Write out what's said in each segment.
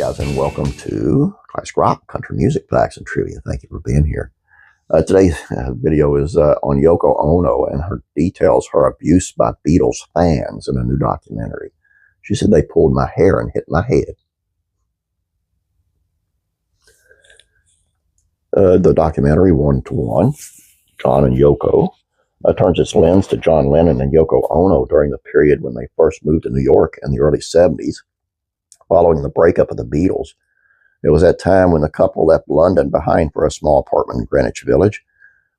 guys, and welcome to Classic Rock, Country Music Facts and Trivia. Thank you for being here. Today's video is on Yoko Ono and her details her abuse by Beatles fans in a new documentary. She said they pulled my hair and hit my head. The documentary, 1:1, John and Yoko, turns its lens to John Lennon and Yoko Ono during the period when they first moved to New York in the early 70s, following the breakup of the Beatles. It was that time when the couple left London behind for a small apartment in Greenwich Village,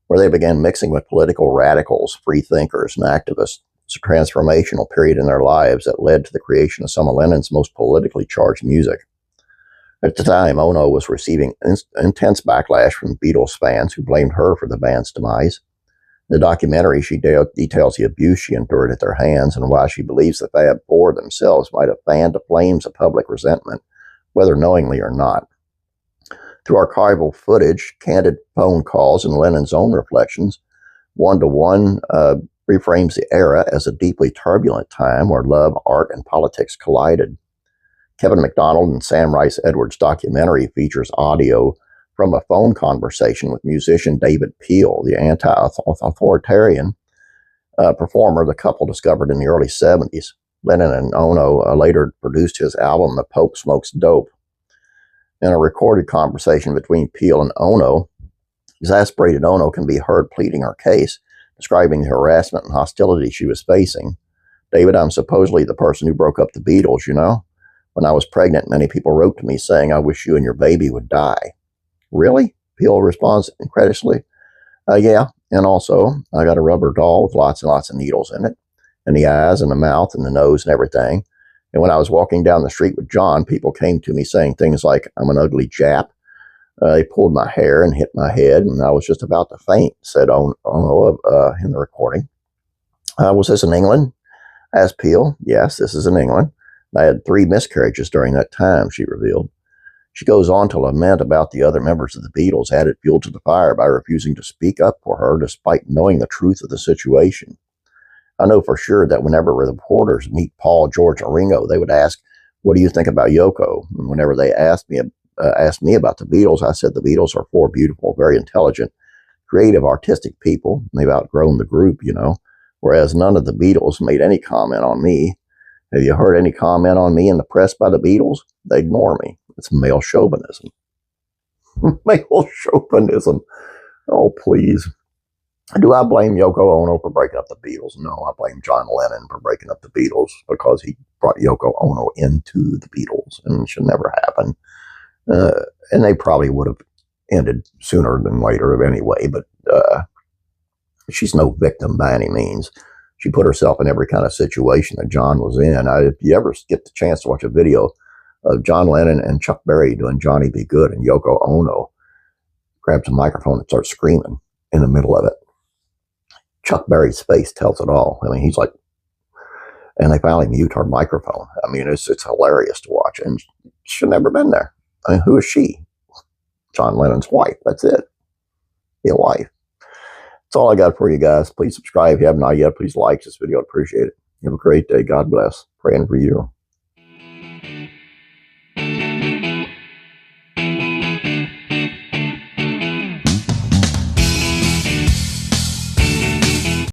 where they began mixing with political radicals, free thinkers, and activists. It's a transformational period in their lives that led to the creation of some of Lennon's most politically charged music. At the time, Ono was receiving intense backlash from Beatles fans who blamed her for the band's demise. In the documentary, she details the abuse she endured at their hands and why she believes the Fab Four themselves might have fanned the flames of public resentment, whether knowingly or not. Through archival footage, candid phone calls, and Lennon's own reflections, 1:1 reframes the era as a deeply turbulent time where love, art, and politics collided. Kevin MacDonald and Sam Rice Edwards' documentary features audio from a phone conversation with musician David Peel, the anti-authoritarian performer the couple discovered in the early 70s. Lennon and Ono later produced his album, The Pope Smokes Dope. In a recorded conversation between Peel and Ono, exasperated Ono can be heard pleading her case, describing the harassment and hostility she was facing. "David, I'm supposedly the person who broke up the Beatles, you know? When I was pregnant, many people wrote to me saying, 'I wish you and your baby would die.'" "Really?" Peel responds incredulously. "Yeah, and also, I got a rubber doll with lots and lots of needles in it, and the eyes and the mouth and the nose and everything. And when I was walking down the street with John, people came to me saying things like, 'I'm an ugly Jap.' They pulled my hair and hit my head, and I was just about to faint," said Ono in the recording. "Was this in England?" asked Peel. "Yes, this is in England. I had 3 miscarriages during that time," she revealed. She goes on to lament about the other members of the Beatles added fuel to the fire by refusing to speak up for her despite knowing the truth of the situation. "I know for sure that whenever reporters meet Paul, George, or Ringo, they would ask, 'What do you think about Yoko?' And whenever they asked me about the Beatles, I said the Beatles are 4 beautiful, very intelligent, creative, artistic people. They've outgrown the group, you know, whereas none of the Beatles made any comment on me. Have you heard any comment on me in the press by the Beatles? They ignore me. It's male chauvinism." Male chauvinism. Oh, please. Do I blame Yoko Ono for breaking up the Beatles? No, I blame John Lennon for breaking up the Beatles because he brought Yoko Ono into the Beatles, and it should never happen. And they probably would have ended sooner than later anyway, but she's no victim by any means. She put herself in every kind of situation that John was in. If you ever get the chance to watch a video of John Lennon and Chuck Berry doing Johnny Be Good, and Yoko Ono grabs a microphone and starts screaming in the middle of it. Chuck Berry's face tells it all. I mean, he's like, and they finally mute her microphone. I mean, it's hilarious to watch, and she should have never been there. I mean, who is she? John Lennon's wife. That's it. Be a wife. That's all I got for you guys. Please subscribe if you have not yet. Please like this video. I'd appreciate it. You have a great day. God bless. Praying for you.